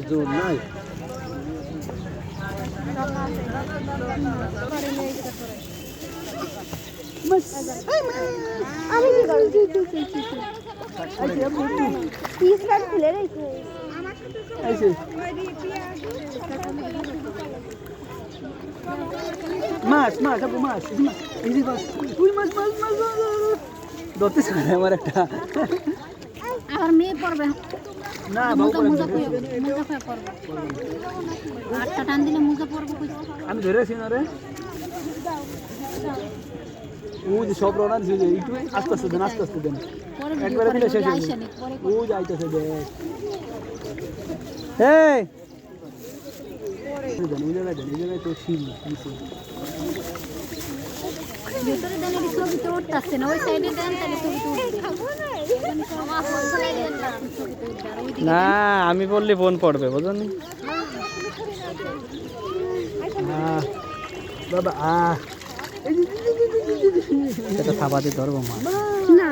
জোর নাই আমি কি করব পিস রাখ খুলে রেখে আইছে মাছ মাছ আপু মাছ এই যে মাছ তুই মাছ মাছ মাছ ধরতে চাই আমার একটা আর মেয়ে পড়বে না বাবু মুজা পড়বে আটটা টান দিলে মুজা পড়বে আমি ধরে আছি না রে ও যে সব রোনা দিছে যে একটু আস্তে আস্তে দেন একবারে দিলে শেষ হয়ে যাবে ও যাইতেছে দেখ এই দেন তো শিল নিচে ভিতরে দেন এই ছবি তো উঠতাছে না ওই সাইডে দেন তাহলে ছবি তো উঠবে না আমি বললে ফোন পড়বে বুঝুন বাবা এটা থাবাতে ধরবো মা না